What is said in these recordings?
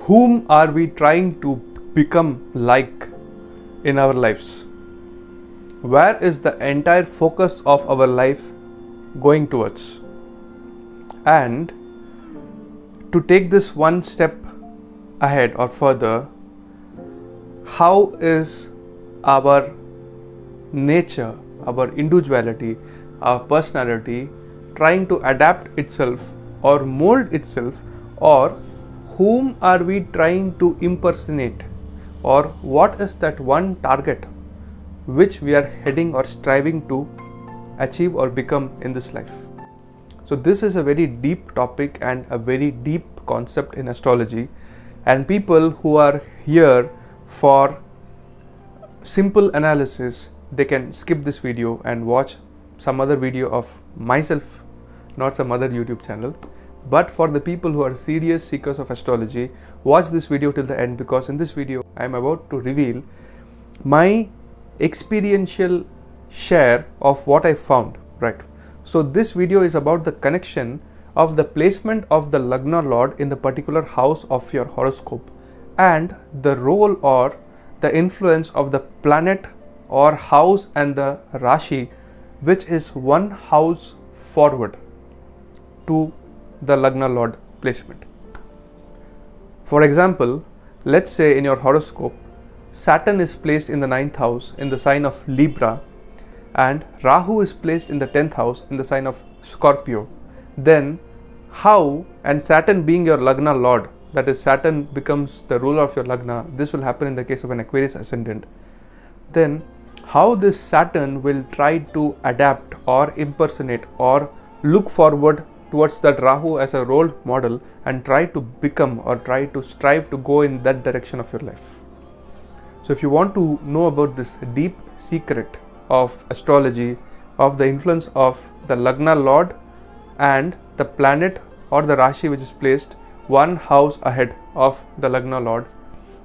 whom are we trying to become like in our lives? Where is the entire focus of our life going towards? And to take this one step ahead or further, how is our nature, our individuality, our personality trying to adapt itself or mold itself, or whom are we trying to impersonate, or what is that one target which we are heading or striving to achieve or become in this life? So this is a very deep topic and a very deep concept in astrology, and people who are here for simple analysis, they can skip this video and watch some other video of myself, not some other YouTube channel. But for the people who are serious seekers of astrology, watch this video till the end, because in this video I am about to reveal my experiential share of what I found, right? So this video is about the connection of the placement of the lagna lord in the particular house of your horoscope, and the role or the influence of the planet or house and the rashi, which is one house forward to the lagna lord placement. For example, let's say in your horoscope, Saturn is placed in the 9th house in the sign of Libra, and Rahu is placed in the 10th house in the sign of Scorpio. Then how, and Saturn being your lagna lord, that is, Saturn becomes the ruler of your lagna, this will happen in the case of an Aquarius ascendant, then how this Saturn will try to adapt or impersonate or look forward towards that Rahu as a role model and try to become or try to strive to go in that direction of your life. So if you want to know about this deep secret of astrology, of the influence of the lagna lord and the planet or the rashi which is placed one house ahead of the lagna lord,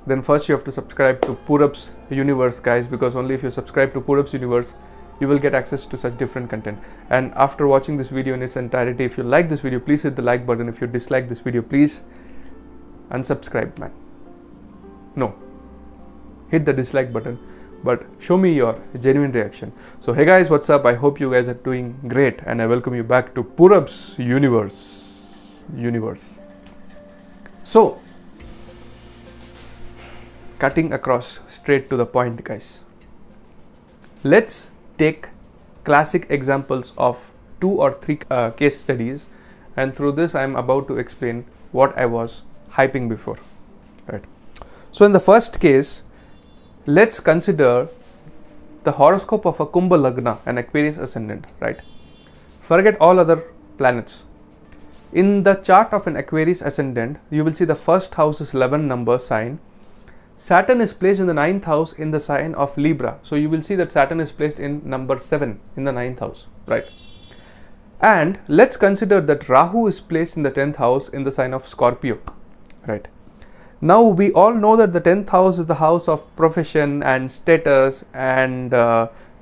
then first you have to subscribe to Purab's universe, guys, because only if you subscribe to Purab's universe you will get access to such different content. And after watching this video in its entirety, if you like this video, please hit the like button. If you dislike this video, please unsubscribe, man. No, hit the dislike button, but show me your genuine reaction. So hey guys, what's up? I hope you guys are doing great, and I welcome you back to Purab's universe. So cutting across straight to the point, guys, let's take classic examples of 2 or 3 case studies, and through this I am about to explain what I was hyping before, right? So in the first case, let's consider the horoscope of a Kumbha Lagna, an Aquarius ascendant, right? Forget all other planets. In the chart of an Aquarius ascendant, you will see the first house is 11 number sign. Saturn is placed in the 9th house in the sign of Libra. So you will see that Saturn is placed in number 7 in the 9th house, right? And let's consider that Rahu is placed in the 10th house in the sign of Scorpio, right? Now we all know that the 10th house is the house of profession and status and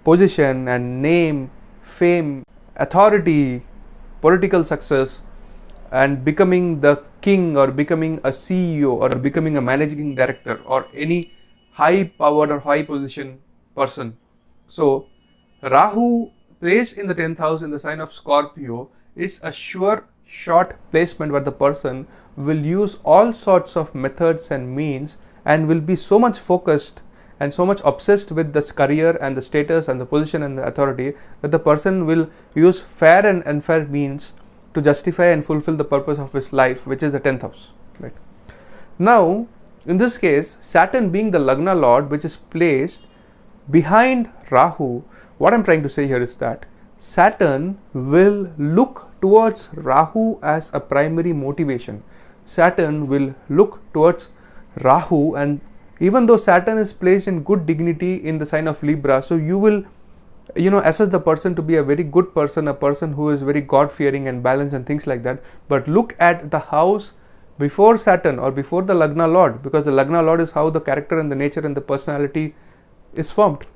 position and name, fame, authority, political success, and becoming the king or becoming a CEO or becoming a managing director or any high powered or high position person. So Rahu placed in the 10th house in the sign of Scorpio is a sure shot placement where the person will use all sorts of methods and means and will be so much focused and so much obsessed with this career and the status and the position and the authority that the person will use fair and unfair means to justify and fulfill the purpose of his life, which is the 10th house, right? Now in this case, Saturn being the lagna lord which is placed behind Rahu, what I'm trying to say here is that Saturn will look towards Rahu as a primary motivation. Saturn will look towards Rahu, and even though Saturn is placed in good dignity in the sign of Libra, so you will assess the person to be a very good person, a person who is very God-fearing and balanced and things like that. But look at the house before Saturn or before the lagna lord, because the lagna lord is how the character and the nature and the personality is formed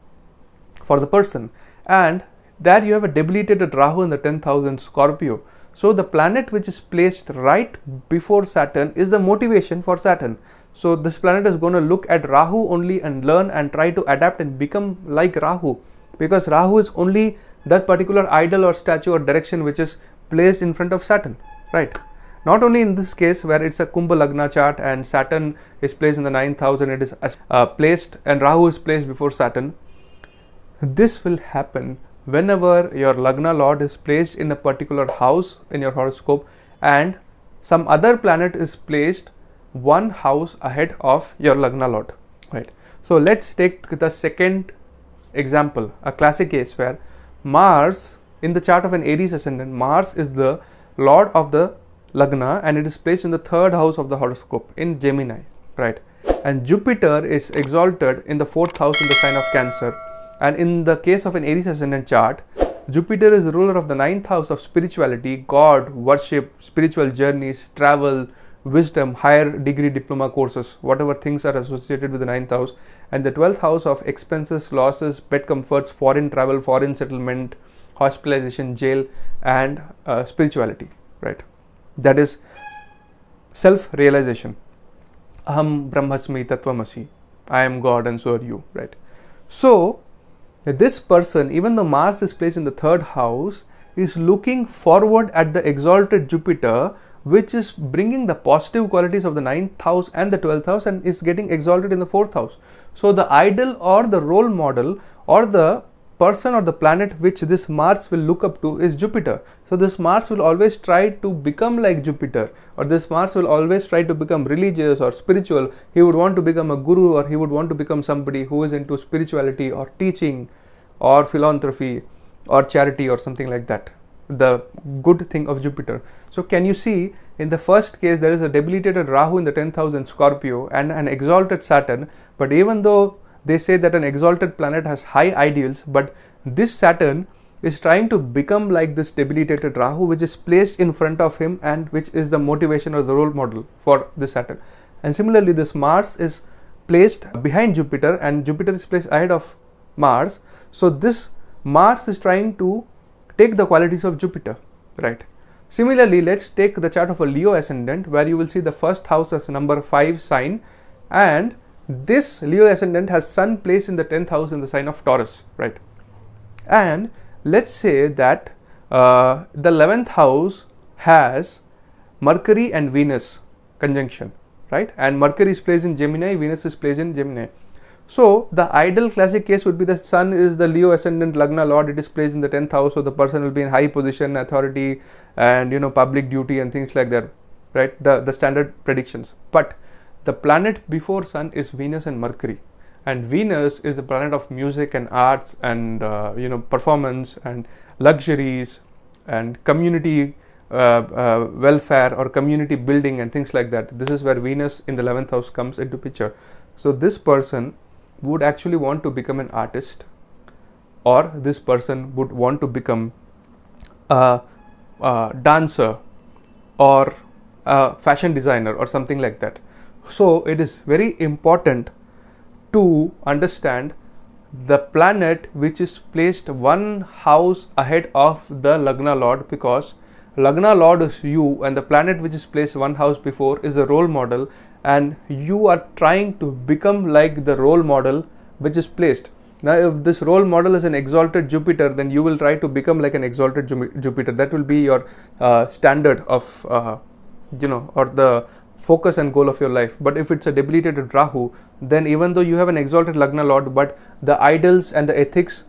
for the person. And there you have a debilitated Rahu in the 10th house in Scorpio. So the planet which is placed right before Saturn is the motivation for Saturn. So this planet is going to look at Rahu only and learn and try to adapt and become like Rahu, because Rahu is only that particular idol or statue or direction which is placed in front of Saturn, right? Not only in this case where it's a Kumbha Lagna chart and Saturn is placed in the 9th house and it is placed and Rahu is placed before Saturn. This will happen whenever your Lagna Lord is placed in a particular house in your horoscope and some other planet is placed one house ahead of your Lagna Lord, right? So let's take the second example, a classic case where Mars, in the chart of an Aries ascendant, Mars is the Lord of the Lagna and it is placed in the 3rd house of the horoscope in Gemini, right? And Jupiter is exalted in the 4th house in the sign of Cancer. And in the case of an Aries ascendant chart, Jupiter is the ruler of the 9th house of spirituality, God, worship, spiritual journeys, travel, wisdom, higher degree diploma courses, whatever things are associated with the 9th house, and the 12th house of expenses, losses, pet comforts, foreign travel, foreign settlement, hospitalization, jail, and spirituality, right? That is self-realization. Aham Brahmasmi Tattvamasi. I am God and so are you, right? So this person, even though Mars is placed in the 3rd house, is looking forward at the exalted Jupiter, which is bringing the positive qualities of the 9th house and the 12th house and is getting exalted in the 4th house. So the idol or the role model or the person or the planet which this Mars will look up to is Jupiter. So this Mars will always try to become like Jupiter, or this Mars will always try to become religious or spiritual. He would want to become a guru, or he would want to become somebody who is into spirituality or teaching or philanthropy or charity or something like that. The good thing of Jupiter. So can you see, in the first case there is a debilitated Rahu in the 10th house in Scorpio and an exalted Saturn, but even though they say that an exalted planet has high ideals, but this Saturn is trying to become like this debilitated Rahu, which is placed in front of him and which is the motivation or the role model for this Saturn. And similarly, this Mars is placed behind Jupiter and Jupiter is placed ahead of Mars. So this Mars is trying to take the qualities of Jupiter, right? Similarly, let's take the chart of a Leo ascendant, where you will see the 1st house as number 5 sign, and this Leo ascendant has Sun placed in the 10th house in the sign of Taurus, right? And let's say that the 11th house has Mercury and Venus conjunction, right? And Mercury is placed in Gemini, Venus is placed in Gemini. So the ideal classic case would be the Sun is the Leo ascendant Lagna Lord, it is placed in the 10th house, so the person will be in high position, authority, and public duty and things like that, right? The standard predictions. But the planet before Sun is Venus and Mercury, and Venus is the planet of music and arts and performance and luxuries and community welfare or community building and things like that. This is where Venus in the 11th house comes into picture. So this person would actually want to become an artist, or this person would want to become a dancer or a fashion designer or something like that. So it is very important to understand the planet which is placed one house ahead of the Lagna Lord, because Lagna Lord is you and the planet which is placed one house before is the role model, and you are trying to become like the role model which is placed. Now if this role model is an exalted Jupiter, then you will try to become like an exalted Jupiter. That will be your standard of or the focus and goal of your life. But if it's a debilitated Rahu, then even though you have an exalted Lagna Lord, but the idols and the ethics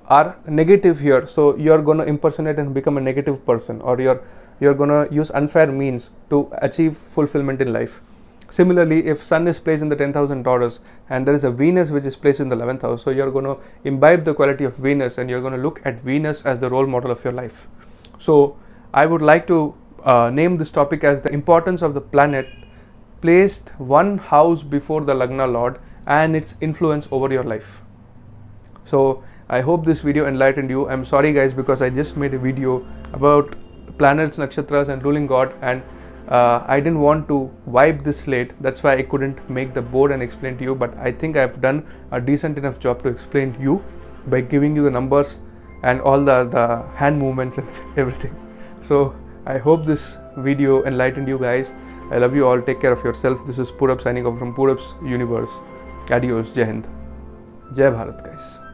are negative here, so you're going to impersonate and become a negative person, or you're going to use unfair means to achieve fulfillment in life. Similarly, if Sun is placed in the 10th house in Taurus and there is a Venus which is placed in the 11th house, so you're going to imbibe the quality of Venus and you're going to look at Venus as the role model of your life. So I would like to name this topic as the importance of the planet placed one house before the Lagna Lord and its influence over your life. So I hope this video enlightened you. I'm sorry guys, because I just made a video about planets, nakshatras and ruling god, and I didn't want to wipe this slate. That's why I couldn't make the board and explain to you, but I think I've done a decent enough job to explain to you by giving you the numbers and all the hand movements and everything. So I hope this video enlightened you guys. I love you all. Take care of yourself. This is Purab signing off from Purab's Universe. Adios. Jai Hind. Jai Bharat, guys.